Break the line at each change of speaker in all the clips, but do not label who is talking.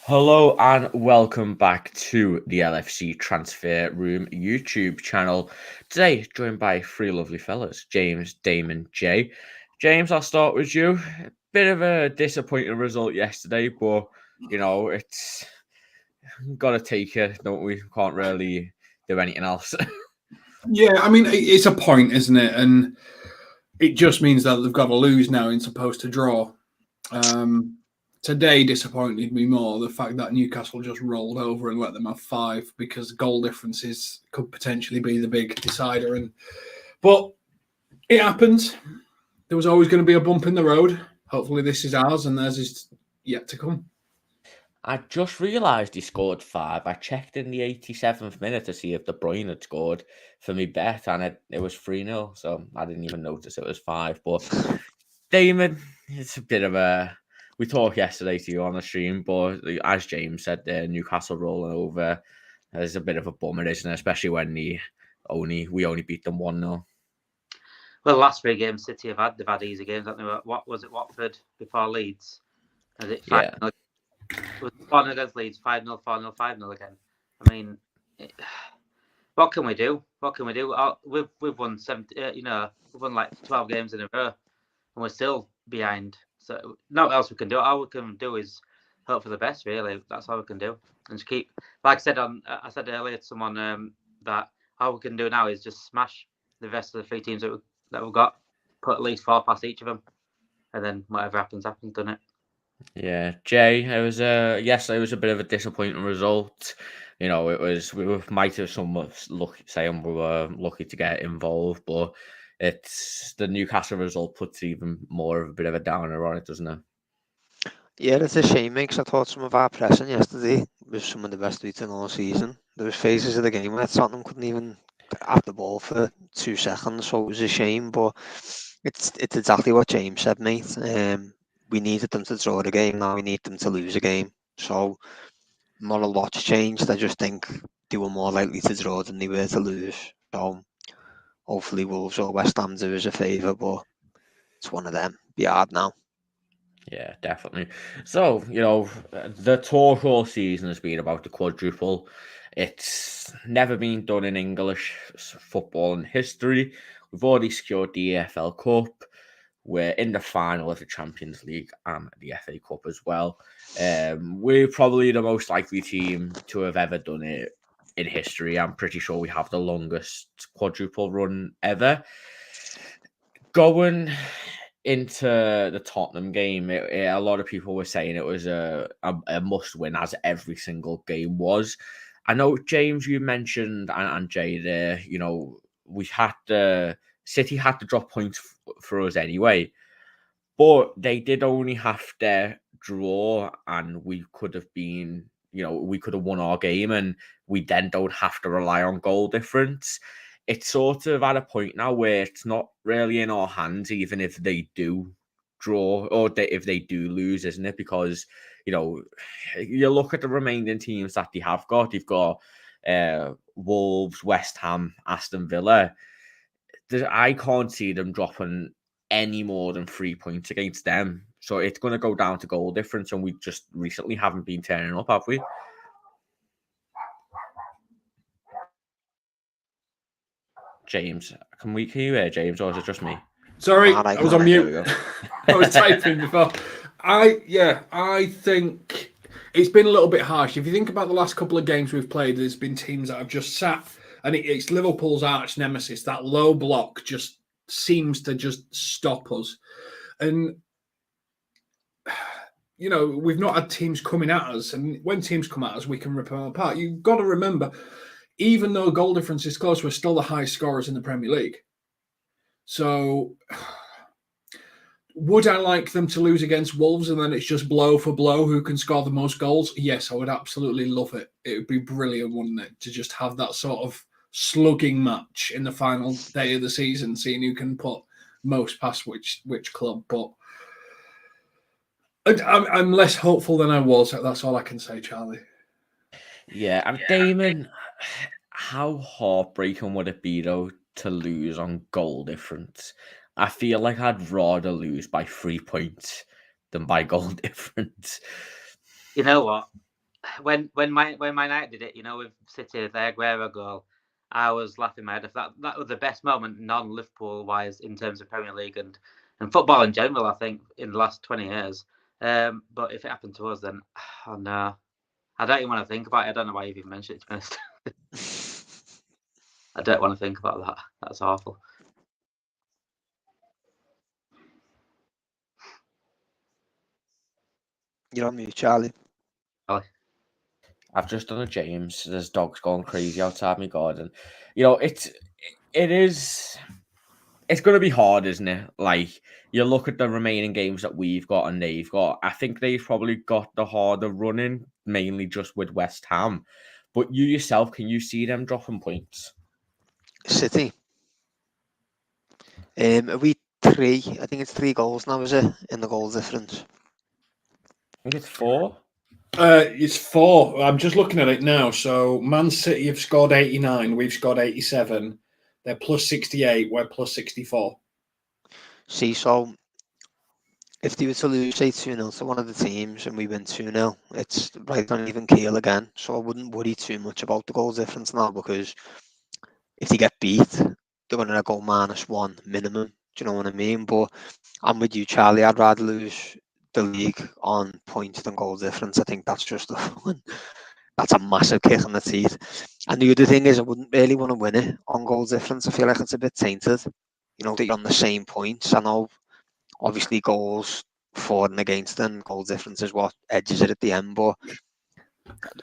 Hello and welcome back to the LFC Transfer Room YouTube channel. Today, joined by three lovely fellas, James, Damon, Jay. James, I'll start with you. Bit of a disappointing result yesterday, but it's got to take it, don't we? Can't really do anything else.
Yeah, I mean, it's a point, isn't it? And it just means that they've got to lose now and supposed to draw. Today disappointed me more, the fact that Newcastle just rolled over and let them have 5, because goal differences could potentially be the big decider. But it happens. There was always going to be a bump in the road. Hopefully this is ours and theirs is yet to come.
I just realised he scored 5. I checked in the 87th minute to see if De Bruyne had scored for me bet, and it was 3-0, so I didn't even notice it was 5. But Damon, it's a bit of a... We talked yesterday to you on the stream, but as James said, Newcastle rolling over is a bit of a bummer, isn't it? Especially when we only beat them 1-0.
Well, the last 3 games City they've had easy games, haven't they? What was it, Watford before Leeds? Is it 5-0?
Yeah.
Was 4-0 against Leeds, 5-0, 4-0, 5-0 again. I mean, what can we do? What can we do? We've won 70, we've won like 12 games in a row, and we're still behind. So not else we can do. All we can do is hope for the best. Really, that's all we can do, and just keep. Like I said earlier to someone that all we can do now is just smash the rest of the 3 teams that we've got, put at least 4 past each of them, and then whatever happens, doesn't it?
Yeah, Jay, it was a bit of a disappointing result. It was might have some lucky saying we were lucky to get involved, but it's the Newcastle result puts even more of a bit of a downer on it, doesn't it?
Yeah, it's a shame, because I thought some of our pressing yesterday was some of the best we've done all season. There was phases of the game where Tottenham couldn't even have the ball for 2 seconds, so it was a shame. But it's exactly what James said, mate. We needed them to draw the game, now we need them to lose a game. So not a lot's changed. I just think they were more likely to draw than they were to lose. So hopefully Wolves or West Ham do us a favour, but it's one of them. Be hard now.
Yeah, definitely. So, the talk all season has been about the quadruple. It's never been done in English football in history. We've already secured the EFL Cup. We're in the final of the Champions League and the FA Cup as well. We're probably the most likely team to have ever done it in history. I'm pretty sure we have the longest quadruple run ever. Going into the Tottenham game, a lot of people were saying it was a must-win, as every single game was. I know, James, you mentioned, and Jay there, City had to drop points for us anyway, but they did only have to draw, and we could have been, we could have won our game, and we then don't have to rely on goal difference. It's sort of at a point now where it's not really in our hands, even if they do draw or if they do lose, isn't it? Because, you look at the remaining teams that they have got. You've got Wolves, West Ham, Aston Villa. I can't see them dropping any more than 3 points against them. So it's going to go down to goal difference, and we just recently haven't been turning up, have we? James, can you hear James, or is it just me?
Sorry, I was on mute. I was typing before. I think it's been a little bit harsh. If you think about the last couple of games we've played, there's been teams that have just sat, and it's Liverpool's arch nemesis. That low block just seems to just stop us. And, we've not had teams coming at us. And when teams come at us, we can rip them apart. You've got to remember, even though goal difference is close, we're still the highest scorers in the Premier League. So would I like them to lose against Wolves and then it's just blow for blow who can score the most goals? Yes, I would absolutely love it. It would be brilliant, wouldn't it, to just have that sort of slugging match in the final day of the season, seeing who can put most past which club. But I'm less hopeful than I was. That's all I can say, Charlie.
Yeah, Damon, how heartbreaking would it be, though, to lose on goal difference? I feel like I'd rather lose by 3 points than by goal difference.
You know what? when my United did it, with City, their Aguero goal, I was laughing my head off. That was the best moment, non-Liverpool wise, in terms of Premier League and football in general. I think in the last 20 years. But if it happened to us, then oh no, I don't even want to think about it. I don't know why you even mentioned it. To be honest, I don't want to think about that. That's awful.
You're on mute, Charlie.
I've just done a James. There's dogs going crazy outside my garden. It's going to be hard, isn't it? Like, you look at the remaining games that we've got and they've got. I think they've probably got the harder running, mainly just with West Ham. But you yourself, can you see them dropping points?
City. Are we 3? I think it's 3 goals now, is it? In the goal difference.
I think it's 4.
It's 4. I'm just looking at it now. So Man City have scored 89. We've scored 87. They're plus 68. We're plus 64.
See, so if they were to lose, say, 2-0 to one of the teams and we win 2-0, it's right on even keel again. So I wouldn't worry too much about the goal difference now, because if they get beat, they're going to go -1 minimum. Do you know what I mean? But I'm with you, Charlie. I'd rather lose the league on points than goal difference. I think that's just that's a massive kick in the teeth. And the other thing is, I wouldn't really want to win it on goal difference. I feel like it's a bit tainted. That you're on the same points. I know, obviously, goals for and against and goal difference is what edges it at the end. But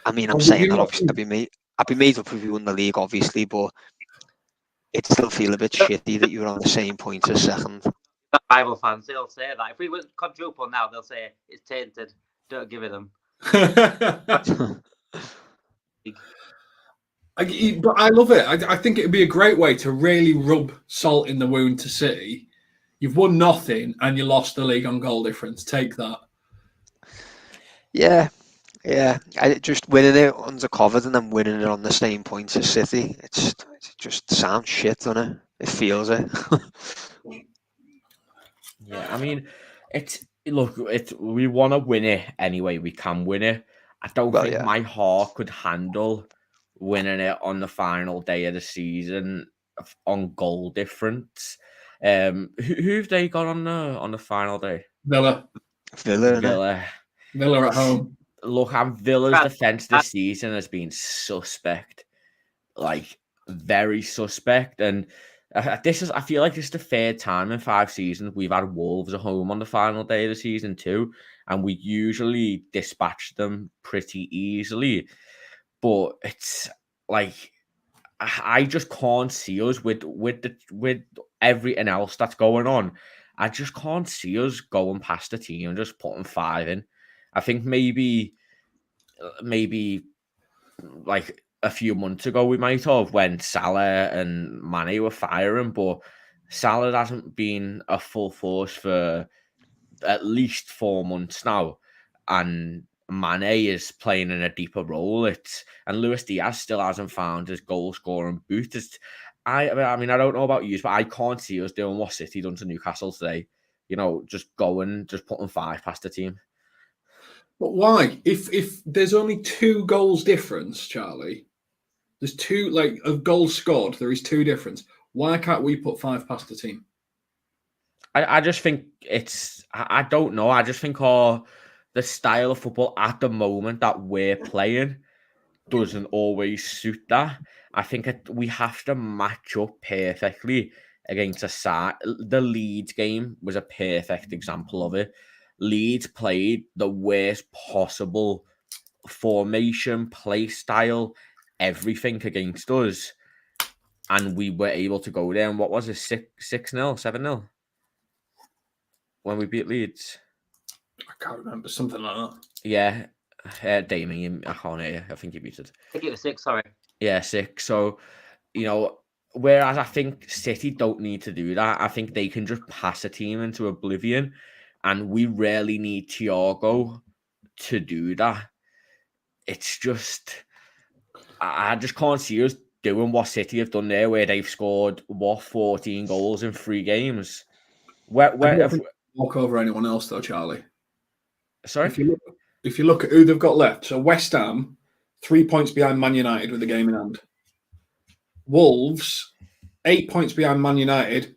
I mean, I'm saying that obviously I'd be made up if you won the league, obviously, but it still feel a bit shitty that you're on the same points as second.
Bible fans, they'll say that. If we win quadruple now, they'll say it's tainted. Don't give it them.
But I love it. I think it would be a great way to really rub salt in the wound to City. You've won nothing and you lost the league on goal difference. Take that.
Yeah. I just winning it undercovered and then winning it on the same points as City. It just sounds shit, doesn't it? It feels it.
Yeah, I mean, we want to win it anyway. We can win it. I don't think my heart could handle winning it on the final day of the season on goal difference. Who've they got on the final day?
Villa at home.
Look, Villa's defense this season has been suspect, like very suspect, and I feel like this is the 3rd time in 5 seasons we've had Wolves at home on the final day of the season too, and we usually dispatch them pretty easily. But it's like I just can't see us with everything else that's going on. I just can't see us going past the team and just putting 5 in. I think maybe like a few months ago we might have, when Salah and Matty were firing, but Salah hasn't been a full force for at least 4 months now, and Mane is playing in a deeper role. And Luis Diaz still hasn't found his goal scoring boot. I mean, I don't know about you, but I can't see us doing what City done to Newcastle today. Just putting 5 past the team.
But why? If there's only 2 goals difference, Charlie, there's 2 of goals scored. There is 2 difference. Why can't we put 5 past the team?
I just think I don't know. I just think the style of football at the moment that we're playing doesn't always suit that. I think we have to match up perfectly against a side. The Leeds game was a perfect example of it. Leeds played the worst possible formation, play style, everything against us, and we were able to go there. And what was it, 6-0, 7-0 when we beat Leeds?
I can't remember, something like that.
Yeah, Damon, I can't hear you. I think you muted.
I think it was 6. Sorry.
Yeah, 6. So, whereas I think City don't need to do that. I think they can just pass a team into oblivion, and we really need Thiago to do that. It's just, I just can't see us doing what City have done there, where they've scored 14 goals in 3 games.
Walk over anyone else though, Charlie.
Sorry,
if you look at who they've got left, so West Ham, 3 points behind Man United with the game in hand. Wolves, 8 points behind Man United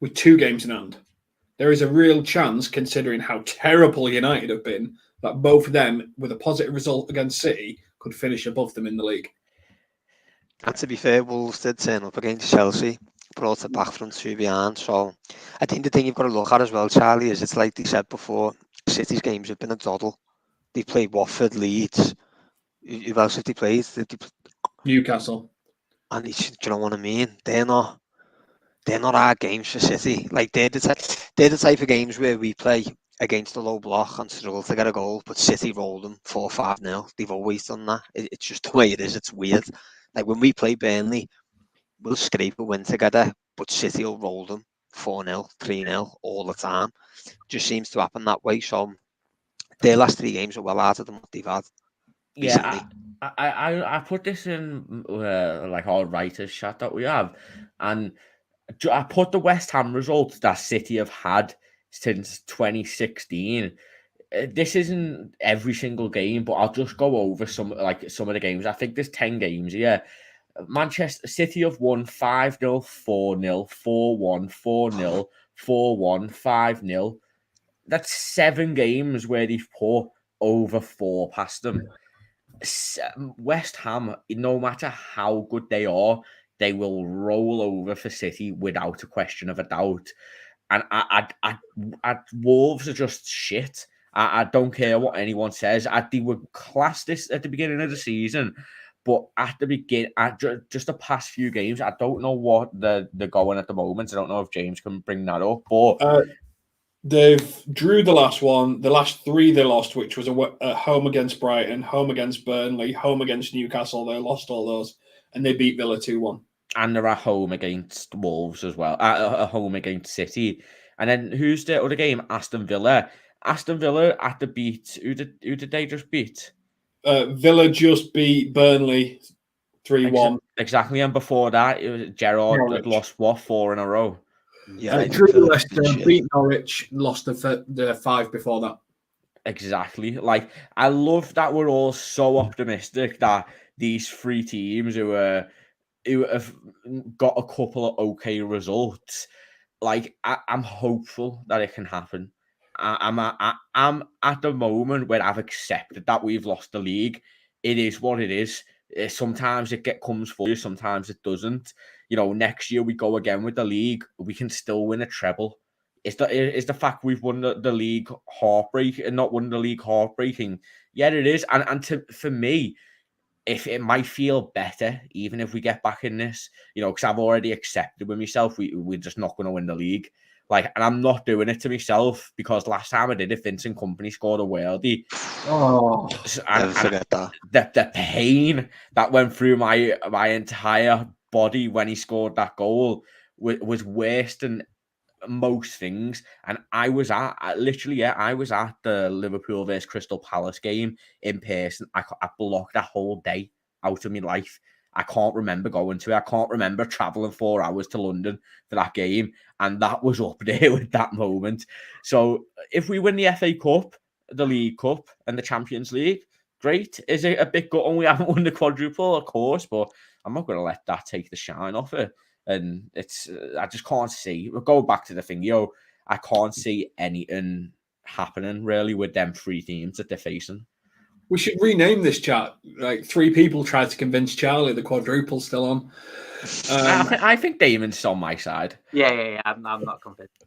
with 2 games in hand. There is a real chance, considering how terrible United have been, that both of them, with a positive result against City, could finish above them in the league.
And to be fair, Wolves did turn up against Chelsea, brought it back from 2 behind. So I think the thing you've got to look at as well, Charlie, is it's like they said before, City's games have been a doddle. They played Watford, Leeds. Who else have they played?
Newcastle.
And do you know what I mean? They're not hard games for City. Like they're the type of games where we play against a low block and struggle to get a goal, but City roll them 4-5-0. They've always done that. It's just the way it is. It's weird. Like when we play Burnley, we'll scrape a win together, but City will roll them 4-0, 3-0 all the time. Just seems to happen that way. So their last 3 games are well harder than what they've had.
Yeah, I put this in like our writers chat that we have, and I put the West Ham results that City have had since 2016. This isn't every single game, but I'll just go over some of the games. I think there's 10 games here. Manchester City have won 5-0, 4-0, 4-1, 4-0, 4-1, 5-0. That's 7 games where they've put over 4 past them. West Ham, no matter how good they are, they will roll over for City without a question of a doubt. And Wolves are just shit. I don't care what anyone says. They were classed this at the beginning of the season, but at the beginning, just the past few games, I don't know what they're going at the moment. I don't know if James can bring that up, but
they've drew the last one. The last 3 they lost, which was a home against Brighton, home against Burnley, home against Newcastle. They lost all those, and they beat Villa 2-1.
And they're at home against Wolves as well. At home against City. And then who's the other game? Aston Villa. Aston Villa at the beat. Who did they just beat?
Villa just beat Burnley 3-1.
Exactly. And before that, it was Gerrard had lost 4 in a row.
Yeah,
drew Leicester, beat Norwich, lost the 5 before that.
Exactly. Like, I love that we're all so optimistic that these 3 teams who have got a couple of okay results, like I'm hopeful that it can happen. I'm at the moment where I've accepted that we've lost the league. It is what it is. Sometimes it comes for you, sometimes it doesn't. You know, next year we go again with the league, we can still win a treble. Is the fact we've won the league heartbreaking and not won the league heartbreaking? Yeah, it is. And for me, if it might feel better, even if we get back in this, you know, because I've already accepted with myself, we're just not going to win the league. Like, and I'm not doing it to myself because last time I did it, Vincent Kompany scored a worldie.
Oh,
never forget that.
The pain that went through my entire body when he scored that goal was worse than most things. And I was at the Liverpool versus Crystal Palace game in person. I blocked that whole day out of my life. I can't remember going to it. I can't remember traveling 4 hours to London for that game, and that was up there with that moment. So if we win the FA Cup, the League Cup, and the Champions League, great. Is it a bit good when we haven't won the quadruple? Of course, but I'm not going to let that take the shine off it. And it's, I just can't see. We'll go back to the thing, I can't see anything happening really with them 3 teams that they're facing.
We should rename this chat. Like 3 people tried to convince Charlie the quadruple's still on.
I think Damon's on my side.
Yeah. I'm not convinced.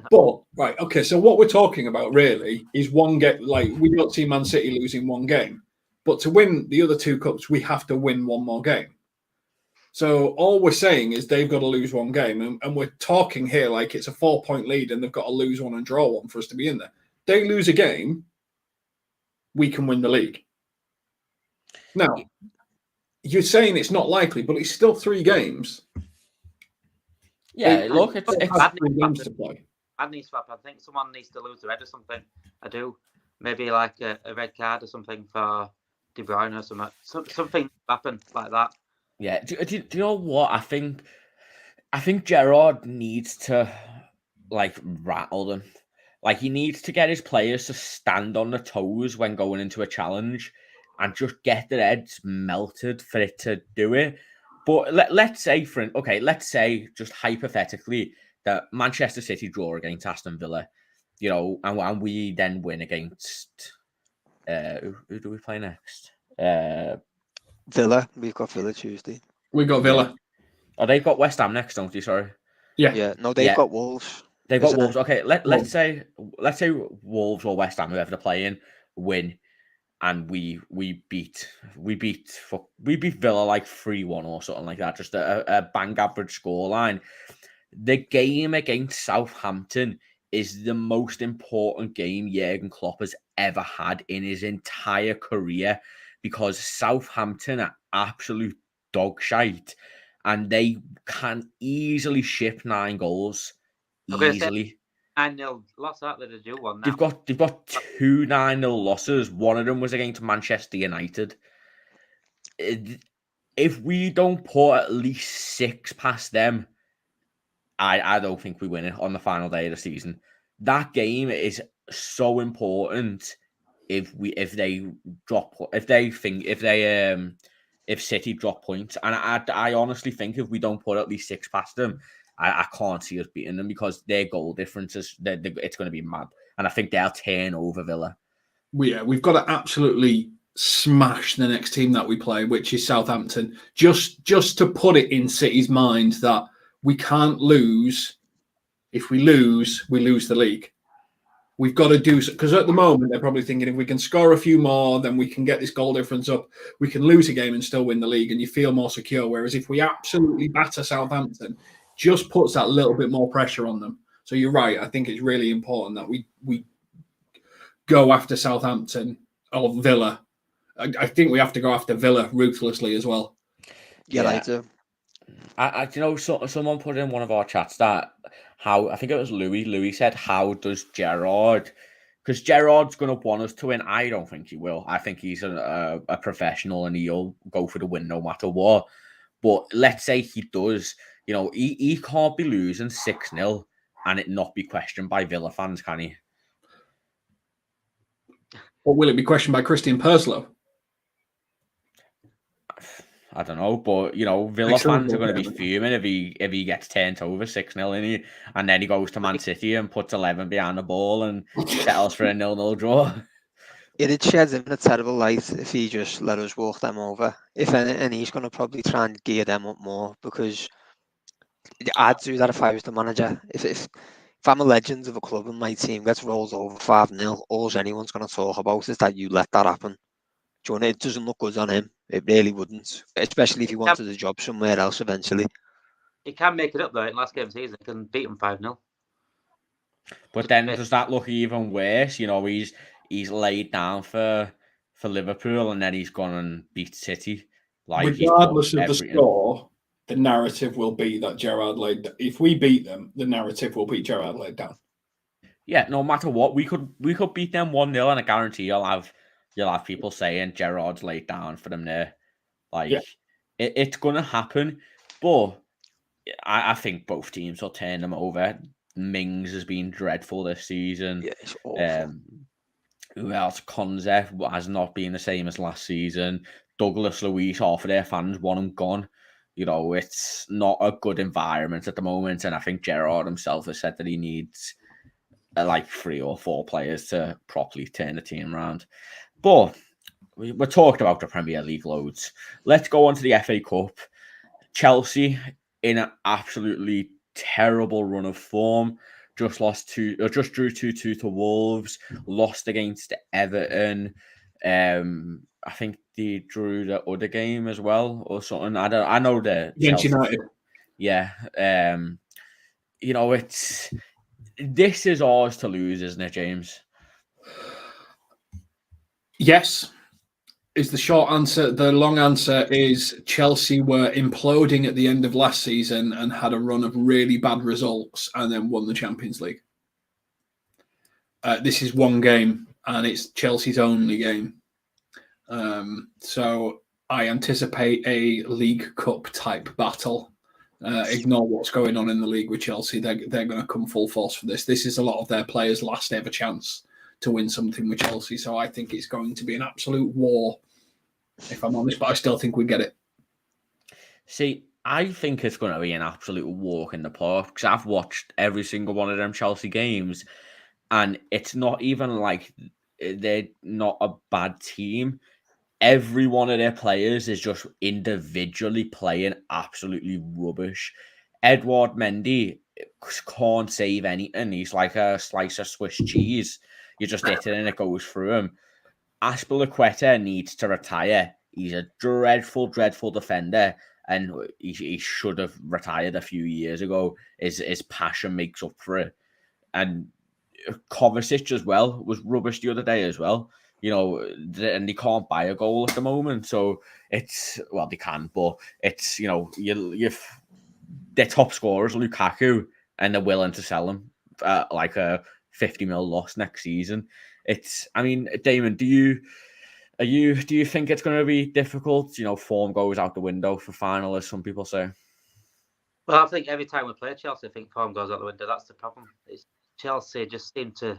But right, okay. So what we're talking about really is one game. Like we don't see Man City losing 1 game, but to win the other 2 cups, we have to win 1 more game. So all we're saying is they've got to lose 1 game, and we're talking here like it's a 4-point lead, and they've got to lose 1 and draw 1 for us to be in there. They lose a game, we can win the league. Now, you're saying it's not likely, but it's still 3 games.
Yeah, look, it's
3 games to play.
I think someone needs to lose their head or something. I do. Maybe like a red card or something for De Bruyne or something. Something happen like that.
Yeah. Do you know what? I think Gerrard needs to like rattle them. Like, he needs to get his players to stand on their toes when going into a challenge and just get their heads melted for it to do it. But let's say, let's say just hypothetically that Manchester City draw against Aston Villa, and we then win against who do we play next?
Villa. We've got Villa Tuesday.
We got Villa.
Oh, they've got West Ham next, don't they? Sorry.
Yeah.
No, they've got Wolves.
They've got Wolves. Okay, let's say Wolves or West Ham, whoever they're playing, win, and we beat Villa like 3-1 or something like that. Just a bang average scoreline. The game against Southampton is the most important game Jurgen Klopp has ever had in his entire career, because Southampton are absolute dog shite, and they can easily ship 9 goals. Easily.
9-0 loss, aren't they? To do one now.
They've got 2 9-0 losses. One of them was against Manchester United. If we don't put at least 6 past them, I don't think we win it on the final day of the season. That game is so important. If City drop points, and I honestly think if we don't put at least 6 past them, I can't see us beating them, because their goal differences, it's going to be mad. And I think they'll turn over Villa.
We've got to absolutely smash the next team that we play, which is Southampton. Just to put it in City's mind that we can't lose. If we lose the league. We've got to do so, because at the moment they're probably thinking if we can score a few more, then we can get this goal difference up. We can lose a game and still win the league, and you feel more secure. Whereas if we absolutely batter Southampton, just puts that little bit more pressure on them. So you're right. I think it's really important that we go after Southampton or Villa. I think we have to go after Villa ruthlessly as well.
Yeah. I do.
Someone put in one of our chats that I think it was Louis. Louis said, "How does Gerrard?" Because Gerrard's going to want us to win. I don't think he will. I think he's a professional and he'll go for the win no matter what. But let's say he does. He can't be losing 6-0 and it not be questioned by Villa fans, can he?
Or will it be questioned by Christian Perslow?
I don't know, but Villa fans are going to be fuming if he gets turned over 6-0 and then he goes to Man City and puts 11 behind the ball and settles for a 0-0 draw.
It sheds him in a terrible light if he just let us walk them over. If anything, he's going to probably try and gear them up more, because I'd do that if I was the manager. If I'm a legend of a club and my team gets rolled over 5-0, all anyone's going to talk about is that you let that happen. It doesn't look good on him. It really wouldn't, especially if he wanted a job somewhere else eventually.
He can make it up though in last game of the season. He can beat them 5-0.
But then does that look even worse? He's laid down for Liverpool and then he's gone and beat City.
Regardless of the score, the narrative will be that Gerrard laid. If we beat them, the narrative will be Gerrard laid down.
Yeah, no matter what, we could beat them 1-0, and I guarantee you'll have people saying Gerrard's laid down for them there. It's gonna happen, but I think both teams will turn them over. Mings has been dreadful this season.
Yeah, it's awful.
Who else? Konze has not been the same as last season. Douglas Luiz, half of their fans want him gone. It's not a good environment at the moment, and I think Gerrard himself has said that he needs 3 or 4 players to properly turn the team around. But we're talking about the Premier League loads. Let's go on to the FA Cup. Chelsea in an absolutely terrible run of form. Just drew 2-2 to Wolves. Lost against Everton. I think they drew the other game as well or something. I know the
against United.
Yeah. This is ours to lose, isn't it, James?
Yes, is the short answer. The long answer is Chelsea were imploding at the end of last season and had a run of really bad results and then won the Champions League. This is one game and it's Chelsea's only game. So I anticipate a League Cup type battle ignore what's going on in the league with Chelsea. They're going to come full force for this. This is a lot of their players' last ever chance to win something with Chelsea. So I think it's going to be an absolute war, if I'm honest, but I still think we get it.
See, I think it's going to be an absolute walk in the park because I've watched every single one of them Chelsea games, and it's not even like they're not a bad team. Every one of their players is just individually playing absolutely rubbish. Edouard Mendy can't save anything. He's like a slice of Swiss cheese. You just hit it and it goes through him. Azpilicueta needs to retire. He's a dreadful, dreadful defender, and he should have retired a few years ago. His passion makes up for it. And Kovacic as well was rubbish the other day as well. And they can't buy a goal at the moment. So they can, but it's, you've their top scorers, Lukaku, and they're willing to sell him like a 50 mil loss next season. Damon, do you think it's going to be difficult? Form goes out the window for finalists, some people say.
Well, I think every time we play Chelsea, I think form goes out the window. That's the problem. Chelsea just seem to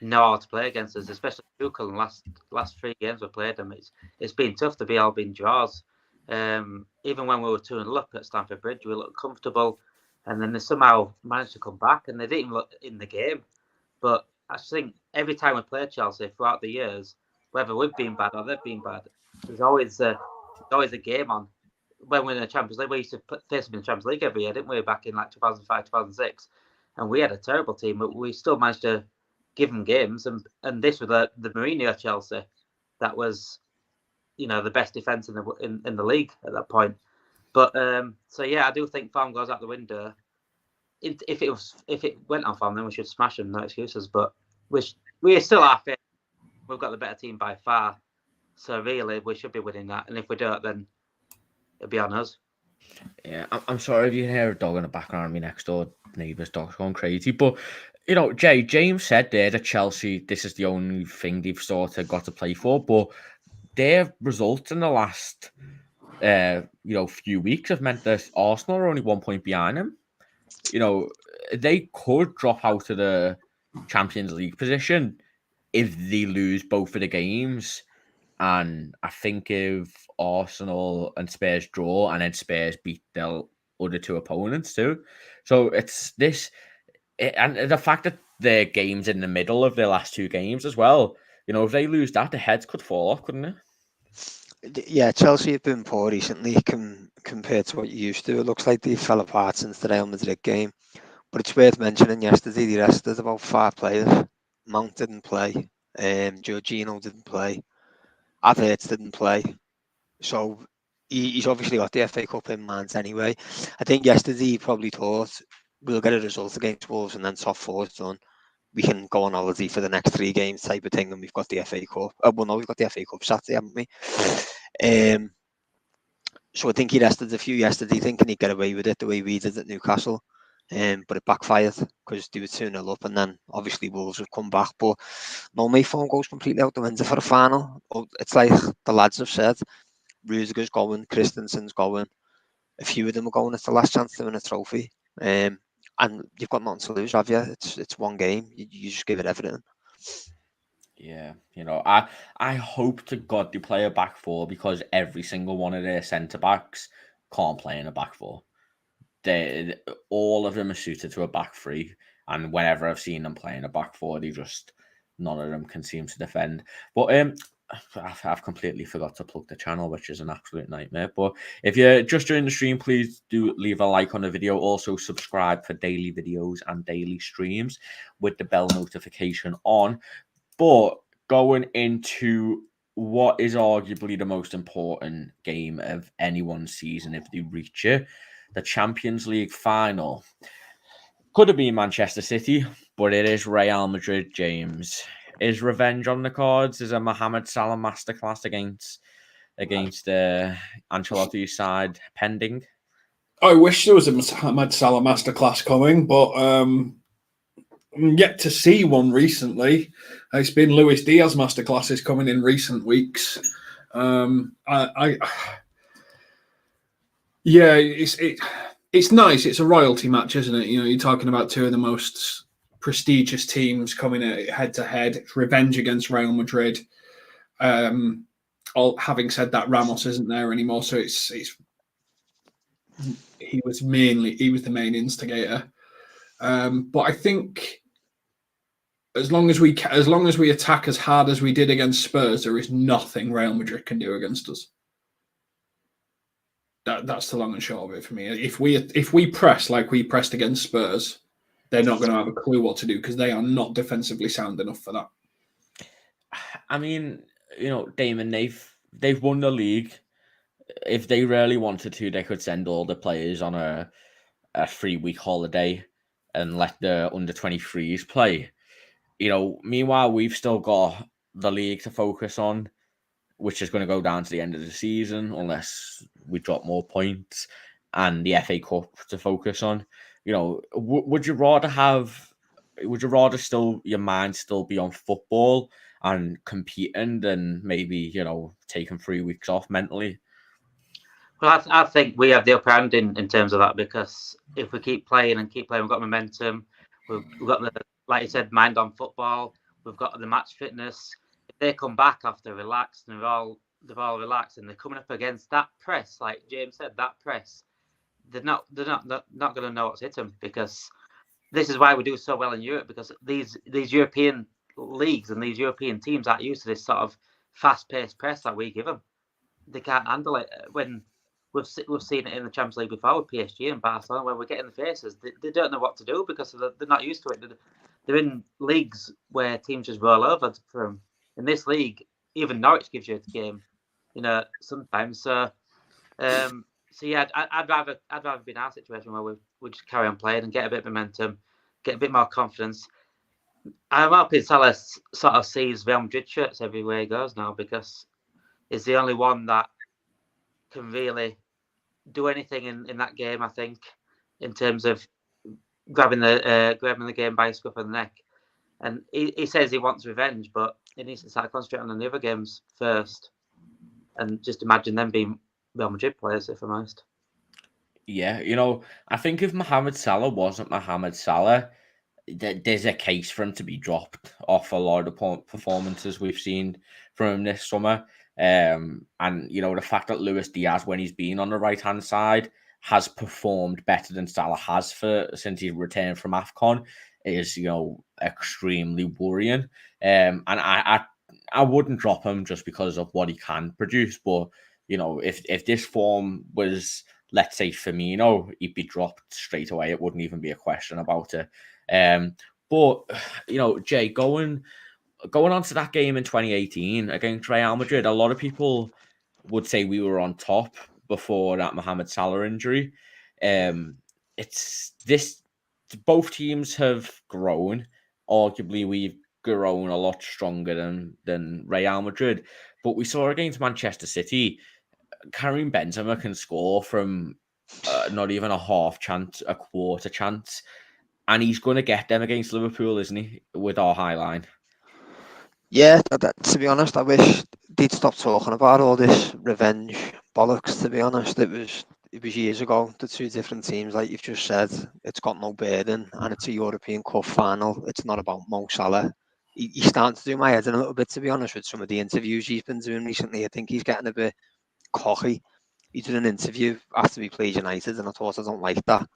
know how to play against us, especially Tuchel. In the last 3 games we played them, it's been tough to be all been draws. Even when we were 2-0 up at Stamford Bridge, we looked comfortable, and then they somehow managed to come back, and they didn't look in the game. But I think every time we played Chelsea throughout the years, whether we've been bad or they've been bad, there's always a game on. When we're in the Champions League, we used to face them in the Champions League every year, didn't we? Back in like 2005, 2006, and we had a terrible team, but we still managed to give them games. And this was the Mourinho Chelsea that was, the best defense in the league at that point. But I do think form goes out the window. If it went on form, then we should smash them. No excuses. But we still are fit. We've got the better team by far. So really, we should be winning that. And if we don't, then it'll be on us.
Yeah, I'm sorry if you hear a dog in the background. My next door neighbour's dog's going crazy. But, James said there that Chelsea, this is the only thing they've sort of got to play for. But their results in the last, few weeks have meant that Arsenal are only 1 point behind them. They could drop out of the Champions League position if they lose both of the games. And I think if Arsenal and Spurs draw and then Spurs beat their other 2 opponents too. So it's this, and the fact that their game's in the middle of their last 2 games as well. If they lose that, the heads could fall off, couldn't it?
Yeah, Chelsea have been poor recently compared to what you used to. It looks like they fell apart since the Real Madrid game. But it's worth mentioning yesterday, they rested about 5 players. Mount didn't play. Jorginho didn't play. Havertz didn't play. So he's obviously got the FA Cup in mind anyway. I think yesterday he probably thought we'll get a result against Wolves and then top 4's done. We can go on holiday for the next 3 games type of thing, and we've got the FA Cup. We've got the FA Cup Saturday, haven't we? So I think he rested a few yesterday, thinking he'd get away with it the way we did at Newcastle. But it backfired because they were 2-0 up, and then obviously Wolves would come back. But no, my phone goes completely out the window for the final. It's like the lads have said, Rudiger's going, Christensen's going. A few of them are going. It's the last chance to win a trophy. And you've got nothing to lose, have you? It's 1 game. You just give it everything.
Yeah, I hope to God they play a back 4 because every single one of their centre backs can't play in a back 4. All of them are suited to a back 3, and whenever I've seen them playing a back 4, none of them can seem to defend. But I've completely forgot to plug the channel, which is an absolute nightmare. But if you're just joining the stream, please do leave a like on the video. Also subscribe for daily videos and daily streams with the bell notification on. But going into what is arguably the most important game of anyone's season if they reach it, the Champions League final. Could have been Manchester City, but it is Real Madrid, James. Is revenge on the cards? Is a Mohamed Salah masterclass against Ancelotti's side pending?
I wish there was a Mohamed Salah masterclass coming, but I'm yet to see one recently. It's been Luis Diaz masterclasses coming in recent weeks. it's nice. It's a royalty match, isn't it? You know, you're talking about two of the most prestigious teams coming head to head. It's revenge against Real Madrid. Having said that, Ramos isn't there anymore, so he was the main instigator. But I think as long as we attack as hard as we did against Spurs, there is nothing Real Madrid can do against us. That's the long and short of it for me. If we press like we pressed against Spurs, they're not going to have a clue what to do because they are not defensively sound enough for that.
I mean, you know, Damon, they've won the league. If they really wanted to, they could send all the players on a 3-week holiday and let the under-23s play. You know, meanwhile, we've still got the league to focus on, which is going to go down to the end of the season unless we drop more points, and the FA Cup to focus on. You know, would you rather still your mind still be on football and competing than maybe, you know, taking 3 weeks off mentally?
Well, I think we have the upper hand in terms of that, because if we keep playing, we've got momentum, we've got the, like you said, mind on football, we've got the match fitness. If they come back after relaxed and they've all relaxed and they're coming up against that press, like James said, that press, they're not going to know what's hit them, because this is why we do so well in Europe, because these European leagues and these European teams aren't used to this sort of fast-paced press that we give them. They can't handle it. When we've seen it in the Champions League before with PSG and Barcelona, when we get in the faces, they don't know what to do because they're not used to it. They're in leagues where teams just roll over for them. In this league, even Norwich gives you a game, you know, sometimes. So yeah, I'd rather be in our situation where we just carry on playing and get a bit of momentum, get a bit more confidence. I'm hoping Salah sort of sees Real Madrid shirts everywhere he goes now, because he's the only one that can really do anything in that game, I think, in terms of grabbing the game by the scruff of the neck. And he says he wants revenge, but he needs to start concentrating on the other games first. And just imagine them being Real Madrid players, if I'm honest.
Yeah, you know, I think if Mohamed Salah wasn't Mohamed Salah, there's a case for him to be dropped off a lot of the performances we've seen from him this summer. And, you know, the fact that Luis Diaz, when he's been on the right-hand side, has performed better than Salah has since he returned from AFCON is, you know, extremely worrying. And I wouldn't drop him just because of what he can produce. But, you know, if this form was, let's say, Firmino, he'd be dropped straight away. It wouldn't even be a question about it. But, you know, Jay, going on to that game in 2018 against Real Madrid, a lot of people would say we were on top before that Mohamed Salah injury. Both teams have grown. Arguably, we've grown a lot stronger than Real Madrid. But we saw against Manchester City, Karim Benzema can score from not even a half chance, a quarter chance. And he's going to get them against Liverpool, isn't he, with our high line?
Yeah, to be honest, I wish they'd stop talking about all this revenge bollocks, to be honest. It was years ago, the two different teams, like you've just said, it's got no burden, and it's a European Cup final. It's not about Mo Salah. He's starting to do my head in a little bit, to be honest, with some of the interviews he's been doing recently. I think he's getting a bit cocky. He did an interview after we played United, and I thought, I don't like that.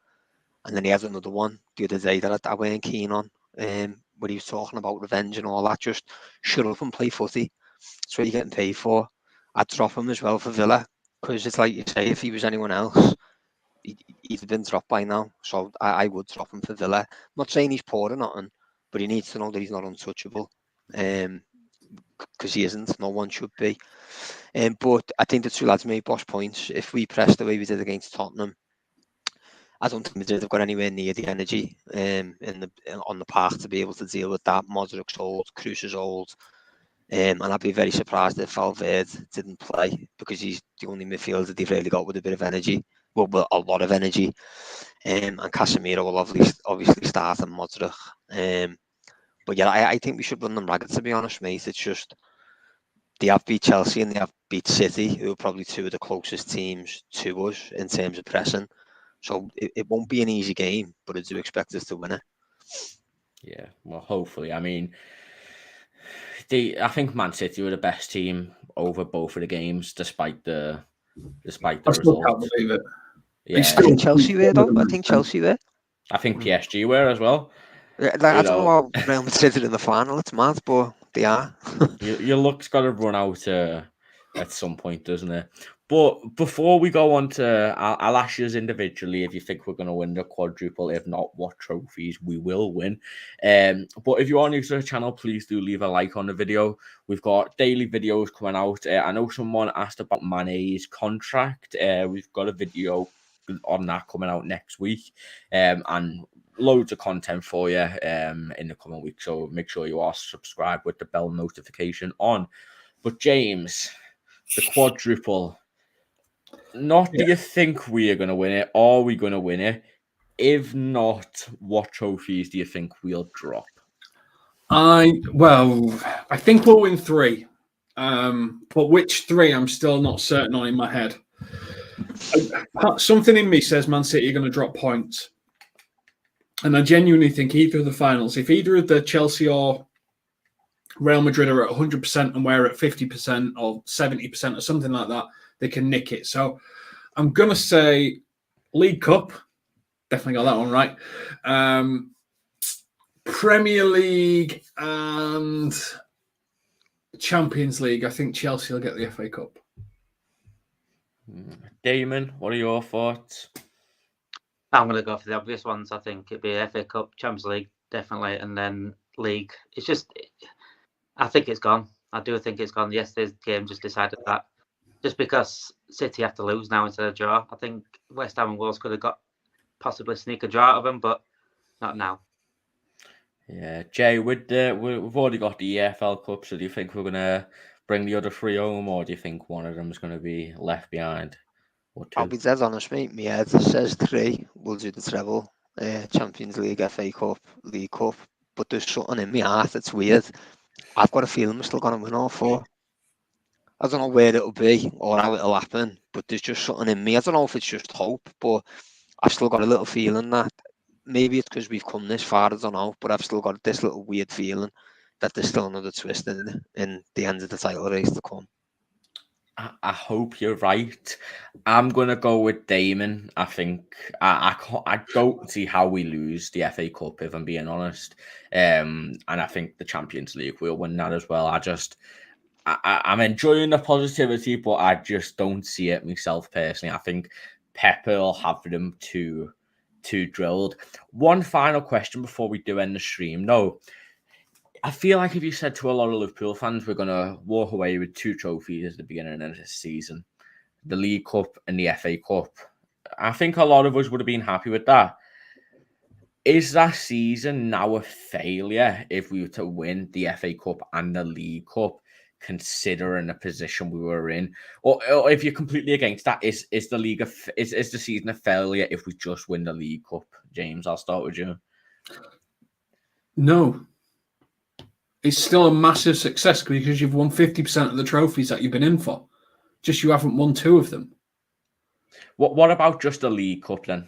And then he had another one the other day that I weren't keen on, where he was talking about revenge and all that. Just shut up and play footy. That's what you're getting paid for. I'd drop him as well for Villa, because it's like you say, if he was anyone else, he'd have been dropped by now. So I would drop him for Villa. I'm not saying he's poor or nothing, but he needs to know that he's not untouchable. Because he isn't. No one should be. But I think the two lads made boss points. If we pressed the way we did against Tottenham, I don't think Madrid have got anywhere near the energy on the park to be able to deal with that. Modric's old, Kris is old, and I'd be very surprised if Valverde didn't play, because he's the only midfielder they've really got with a bit of energy, well, a lot of energy. And Casemiro will obviously start, and Modric. But yeah, I think we should run them ragged, to be honest, mate. It's just they have beat Chelsea and they have beat City, who are probably two of the closest teams to us in terms of pressing. So it won't be an easy game, but I do expect us to win it.
Yeah, well, hopefully. I mean, I think Man City were the best team over both of the games, despite the
I still can't
result.
believe it.
Yeah,
I think Chelsea were, though. I think Chelsea were.
I think PSG were as well.
Yeah, like, I don't know how Real Madrid are in the final. It's mad, but they are.
Your luck's got to run out at some point, doesn't it? But before we go on to, I'll ask you individually if you think we're going to win the quadruple. If not, what trophies we will win. But if you are new to the channel, please do leave a like on the video. We've got daily videos coming out. I know someone asked about Mané's contract. We've got a video on that coming out next week. And loads of content for you in the coming week. So make sure you are subscribed with the bell notification on. But James, the quadruple. Do you think we are going to win it? Are we going to win it? If not, what trophies do you think we'll drop?
I think we'll win 3. But which 3, I'm still not certain on in my head. Something in me says Man City are going to drop points. And I genuinely think either of the finals, if either of the Chelsea or Real Madrid are at 100% and we're at 50% or 70% or something like that, they can nick it. So I'm going to say League Cup. Definitely got that one right. Premier League and Champions League. I think Chelsea will get the FA Cup.
Damon, what are your thoughts?
I'm going to go for the obvious ones. I think it'd be FA Cup, Champions League, definitely, and then League. It's just, I think it's gone. I do think it's gone. Yesterday's game just decided that. Just because City have to lose now instead of draw. I think West Ham and Wolves could have got possibly sneak a draw out of them, but not now.
Yeah, Jay, we've already got the EFL Cup, so do you think we're going to bring the other 3 home, or do you think one of them is going to be left behind?
I'll be dead honest, mate. My head says 3. We'll do the treble. Champions League, FA Cup, League Cup. But there's something in my heart that's weird. I've got a feeling we're still going to win all 4. I don't know where it'll be or how it'll happen, but there's just something in me. I don't know if it's just hope, but I've still got a little feeling that maybe it's because we've come this far, I don't know, but I've still got this little weird feeling that there's still another twist in the end of the title race to come.
I hope you're right. I'm going to go with Damon. I think I don't see how we lose the FA Cup, if I'm being honest. And I think the Champions League will win that as well. I'm enjoying the positivity, but I just don't see it myself personally. I think Pepper will have them too drilled. One final question before we do end the stream. No, I feel like if you said to a lot of Liverpool fans, we're going to walk away with 2 trophies at the beginning of this season, the League Cup and the FA Cup, I think a lot of us would have been happy with that. Is that season now a failure if we were to win the FA Cup and the League Cup, considering the position we were in? Or if you're completely against that, is the season a failure if we just win the League Cup? James, I'll start with you.
No. It's still a massive success because you've won 50% of the trophies that you've been in for. Just you haven't won 2 of them.
What about just the League Cup then?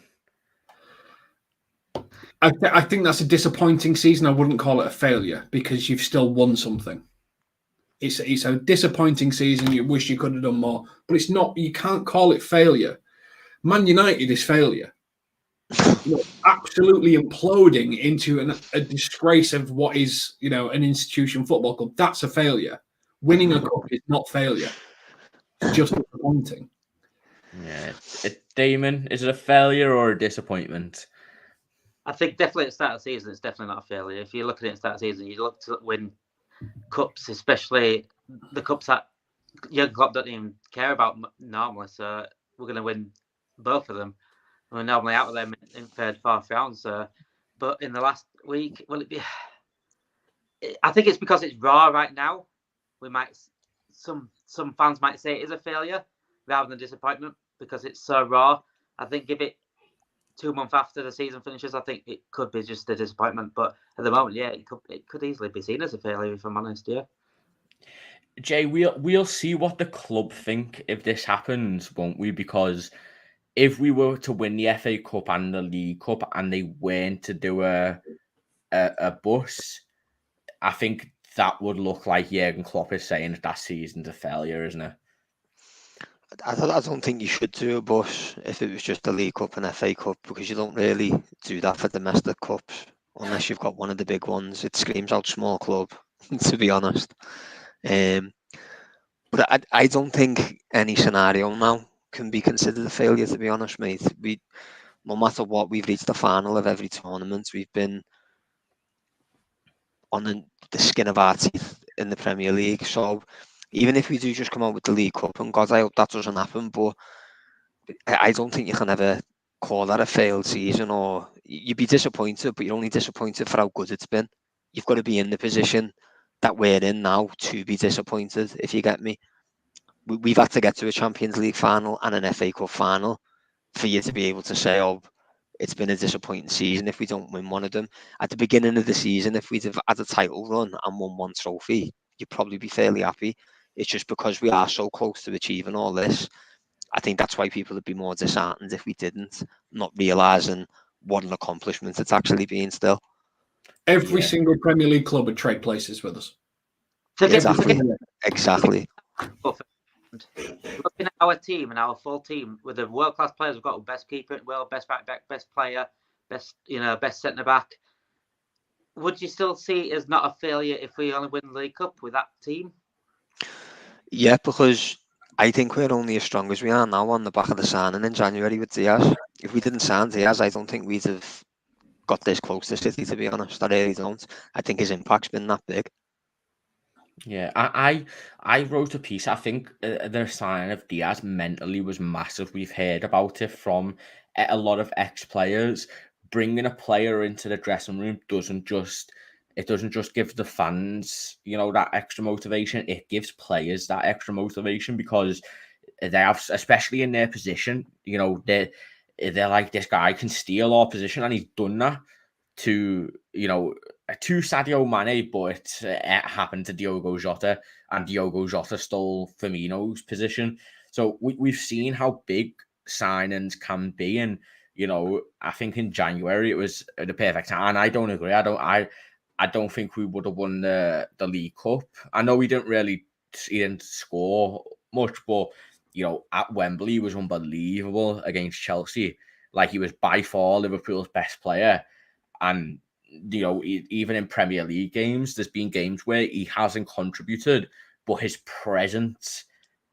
I think that's a disappointing season. I wouldn't call it a failure because you've still won something. It's a disappointing season. You wish you could have done more, but it's not. You can't call it failure. Man United is failure. Absolutely imploding into a disgrace of what is, an institution football club. That's a failure. Winning a cup is not failure. It's just disappointing.
Yeah, Damon, is it a failure or a disappointment?
I think definitely at the start of the season, it's definitely not a failure. If you look at it at the start of the season, you look to win cups, especially the cups that Jurgen Klopp don't even care about normally. So we're going to win both of them. We're normally out of them in 3rd, 4th rounds. But in the last week, will it be? I think it's because it's raw right now. Some fans might say it is a failure rather than disappointment because it's so raw. I think give it 2 months after the season finishes, I think it could be just a disappointment. But at the moment, yeah, it could easily be seen as a failure, if I'm honest. Yeah.
Jay, we'll see what the club think if this happens, won't we? Because if we were to win the FA Cup and the League Cup and they weren't to do a bus, I think that would look like Jurgen Klopp is saying that season's a failure, isn't it?
I don't think you should do a bus if it was just the League Cup and FA Cup, because you don't really do that for domestic cups unless you've got one of the big ones. It screams out small club, to be honest. But I don't think any scenario now can be considered a failure, to be honest, mate. No matter what, we've reached the final of every tournament. We've been on the skin of our teeth in the Premier League. So even if we do just come out with the League Cup, and God, I hope that doesn't happen, but I don't think you can ever call that a failed season. Or you'd be disappointed, but you're only disappointed for how good it's been. You've got to be in the position that we're in now to be disappointed, if you get me. We've had to get to a Champions League final and an FA Cup final for you to be able to say, oh, it's been a disappointing season if we don't win one of them. At the beginning of the season, if we'd have had a title run and won one trophy, you'd probably be fairly happy. It's just because we are so close to achieving all this, I think that's why people would be more disheartened if we didn't, not realising what an accomplishment it's actually been still.
Every single Premier League club would trade places with us.
Exactly.
Looking at our team and our full team with the world-class players we've got, best keeper in the world, best right back, best player, best centre back, would you still see it as not a failure if we only win the League Cup with that team?
Yeah, because I think we're only as strong as we are now on the back of the signing in January with Diaz. If we didn't sign Diaz, I don't think we'd have got this close to City, to be honest. I really don't. I think his impact's been that big.
Yeah, I wrote a piece. I think the signing of Diaz mentally was massive. We've heard about it from a lot of ex-players. Bringing a player into the dressing room doesn't just give the fans, that extra motivation. It gives players that extra motivation because they have, especially in their position, they're like, this guy can steal our position, and he's done that to Sadio Mane, but it happened to Diogo Jota, and Diogo Jota stole Firmino's position. So we've seen how big signings can be, and I think in January it was the perfect time. And I don't agree. I don't think we would have won the League Cup. I know he didn't score much, but at Wembley he was unbelievable against Chelsea. Like, he was by far Liverpool's best player. And, even in Premier League games, there's been games where he hasn't contributed, but his presence,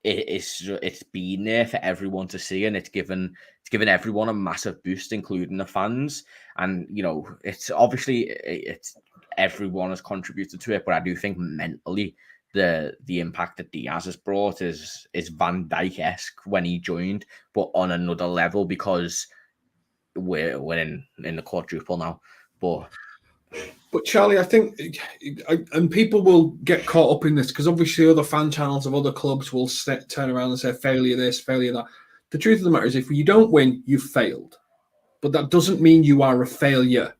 it's been there for everyone to see, and it's given everyone a massive boost, including the fans. And, it's obviously, everyone has contributed to it, but I do think mentally the impact that Diaz has brought is Van Dijk-esque when he joined, but on another level, because we're in the quadruple now.
But Charlie, I think, and people will get caught up in this because obviously other fan channels of other clubs will turn around and say failure this, failure that. The truth of the matter is, if you don't win, you've failed. But that doesn't mean you are a failure.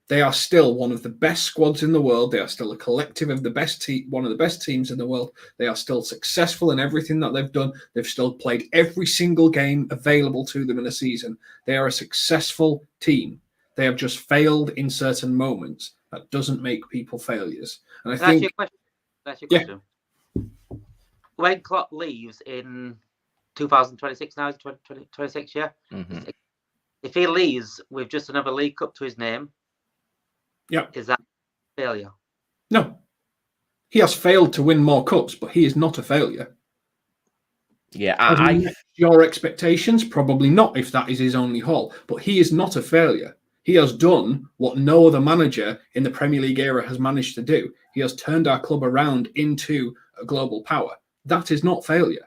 They are still one of the best squads in the world. They are still a collective of the best one of the best teams in the world. They are still successful in everything that they've done. They've still played every single game available to them in a season. They are a successful team. They have just failed in certain moments. That doesn't make people failures. And
That's your question. When Klopp leaves in 2026, now it's 2026, yeah?
Mm-hmm.
If he leaves with just another League Cup to his name, is that failure?
No. He has failed to win more cups, but he is not a failure.
Yeah,
your expectations? Probably not, if that is his only haul. But he is not a failure. He has done what no other manager in the Premier League era has managed to do. He has turned our club around into a global power. That is not failure.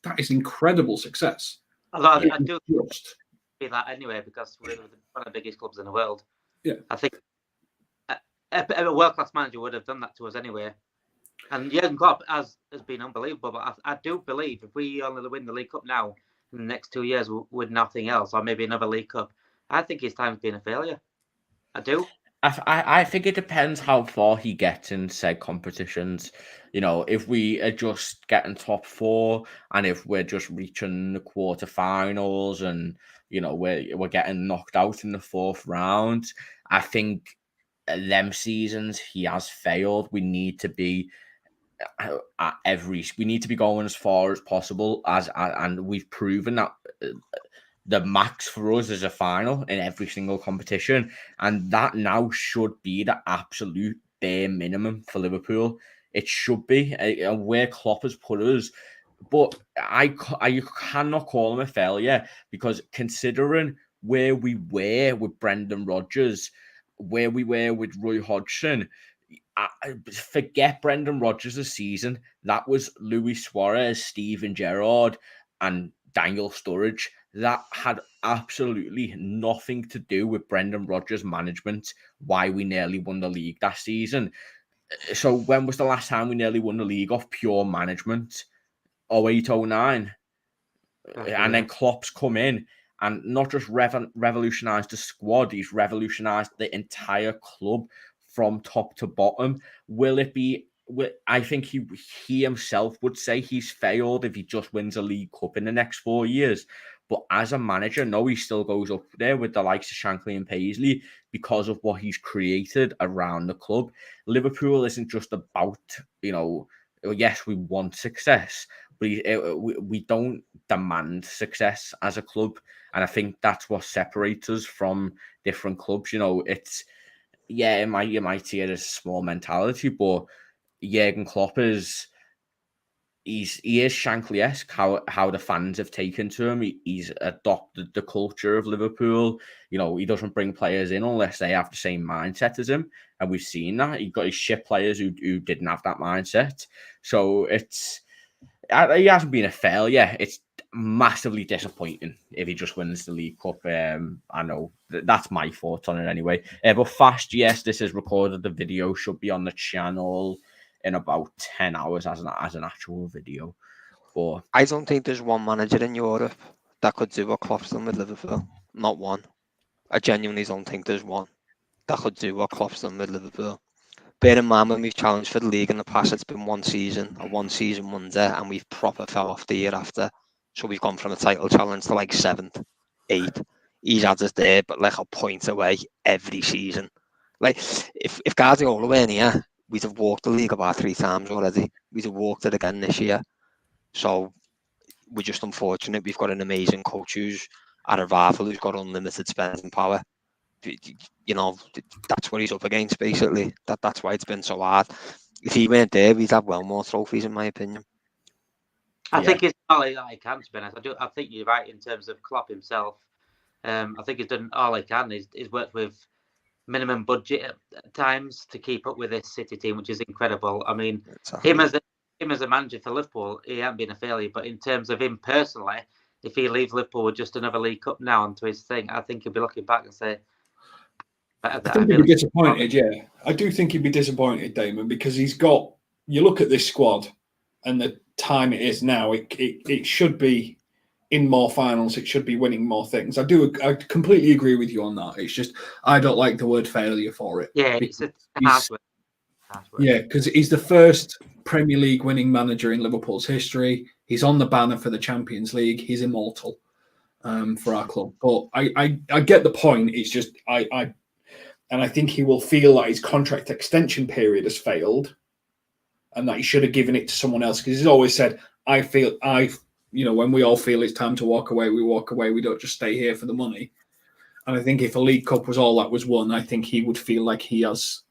That is incredible success.
I do see that anyway, because we're one of the biggest clubs in the world.
Yeah,
I think a world-class manager would have done that to us anyway. And Jurgen Klopp has been unbelievable. But I do believe if we only win the League Cup now, in the next 2 years with nothing else, or maybe another League Cup, I think his time's been a failure. I do.
I think it depends how far he gets in said competitions. You know, if we are just getting top four, and if we're just reaching the quarterfinals, and you know we're getting knocked out in the fourth round, I think them seasons he has failed. We need to be we need to be going as far as possible, and we've proven that the max for us is a final in every single competition, and that now should be the absolute bare minimum for Liverpool. It should be where Klopp has put us, but I cannot call him a failure, because considering where we were with Brendan Rodgers, where we were with Roy Hodgson, forget Brendan Rodgers' season. That was Luis Suarez, Steven Gerrard, and Daniel Sturridge. That had absolutely nothing to do with Brendan Rodgers' management, why we nearly won the league that season. So when was the last time we nearly won the league off pure management? 08-09. And then Klopp's come in and not just revolutionised the squad, he's revolutionised the entire club from top to bottom. Will it be? I think he himself would say he's failed if he just wins a League Cup in the next 4 years. But as a manager, no, he still goes up there with the likes of Shankly and Paisley because of what he's created around the club. Liverpool isn't just about, yes, we want success, but we don't demand success as a club. And I think that's what separates us from different clubs. You might see it as a small mentality, but Jurgen Klopp is Shankly-esque, how the fans have taken to him. He's adopted the culture of Liverpool. He doesn't bring players in unless they have the same mindset as him. And we've seen that. He got his shit players who didn't have that mindset. So he hasn't been a failure. It's massively disappointing if he just wins the League Cup. I know that's my thoughts on it anyway. But fast, yes, this is recorded. The video should be on the channel in about 10 hours as an actual video. But
I don't think there's one manager in Europe that could do what Klopp's done with Liverpool. Not one. I genuinely don't think there's one that could do what Klopp's done with Liverpool. Bear in mind, when we've challenged for the league in the past, it's been one season, a one-season wonder, and we've proper fell off the year after. So we've gone from a title challenge to like 7th, 8th. He's had us there, but like a point away every season. Like, if Guardiola weren't here, we'd have walked the league about 3 times already. We'd have walked it again this year. So we're just unfortunate. We've got an amazing coach who's at a rival who's got unlimited spending power. That's what he's up against, basically. That's why it's been so hard. If he weren't there, we'd have well more trophies, in my opinion.
I think it's all he can, to be honest. I think you're right in terms of Klopp himself. I think he's done all he can. He's worked with minimum budget at times to keep up with this City team, which is incredible. I mean, him as a manager for Liverpool, he hasn't been a failure. But in terms of him personally, if he leaves Liverpool with just another League Cup now onto his thing, I think he'll be looking back and say,
I think he'd be disappointed, yeah. I do think he'd be disappointed, Damon, because you look at this squad and the time it is now, it should be in more finals, it should be winning more things. I completely agree with you on that. It's just, I don't like the word failure for it.
Yeah, it's a harsh word.
Yeah, because he's the first Premier League winning manager in Liverpool's history. He's on the banner for the Champions League. He's immortal for our club. But I get the point. It's just, and I think he will feel like his contract extension period has failed and that he should have given it to someone else. Because he's always said, when we all feel it's time to walk away, we walk away. We don't just stay here for the money. And I think if a League Cup was all that was won, I think he would feel like he has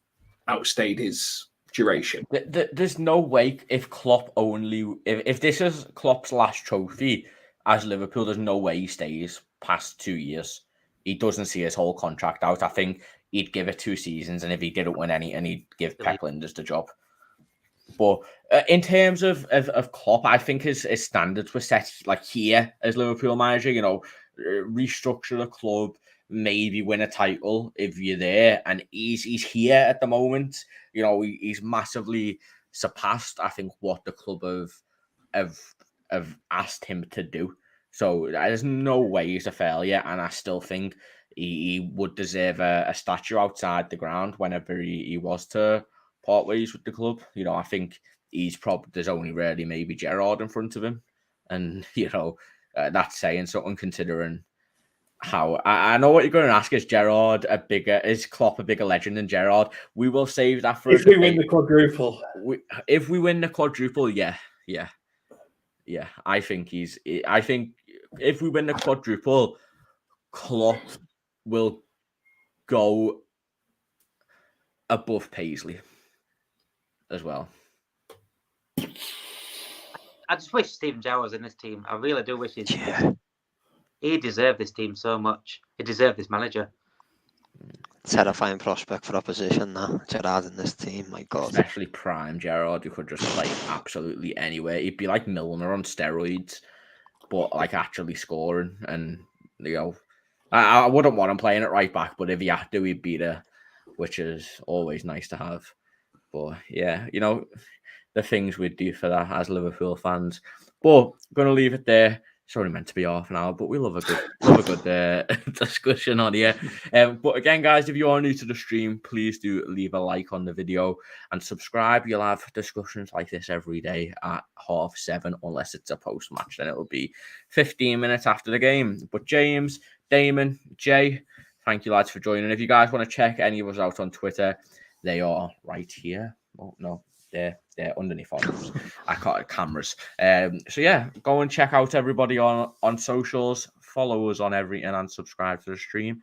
outstayed his duration.
There's no way if this is Klopp's last trophy as Liverpool, there's no way he stays past 2 years. He doesn't see his whole contract out. I think he'd give it 2 seasons, and if he didn't win any, and he'd give Pep Linders the job. But in terms of Klopp, I think his standards were set like here as Liverpool manager. Restructure the club, maybe win a title if you're there, and he's here at the moment. He's massively surpassed, I think, what the club have asked him to do. So there's no way he's a failure, and I still think he would deserve a statue outside the ground whenever he was to part ways with the club. I think there's only really maybe Gerrard in front of him, and that's saying something considering how I know what you're going to ask. Is Klopp a bigger legend than Gerrard? We will save that for
if we win the quadruple.
If we win the quadruple, yeah. I think if we win the quadruple, Klopp will go above Paisley as well.
I just wish Steven Gerrard was in this team. I really do wish he deserved this team so much. He deserved this manager.
Terrifying prospect for opposition now. Gerrard in this team, my God.
Especially prime Gerrard, who could just play absolutely anywhere. He'd be like Milner on steroids, but like actually scoring. And I wouldn't want him playing it right back, but if he had to, he'd be there, which is always nice to have. But yeah, the things we'd do for that as Liverpool fans. But going to leave it there. It's only meant to be half an hour, but we love a good discussion on here. But again, guys, if you are new to the stream, please do leave a like on the video and subscribe. You'll have discussions like this every day at 7:30, unless it's a post-match. Then it will be 15 minutes after the game. But James, Damon, Jay, thank you, lads, for joining. If you guys want to check any of us out on Twitter, they are right here. Oh, no. They're underneath on us. I can't cameras. So yeah, go and check out everybody on socials. Follow us on everything and subscribe to the stream.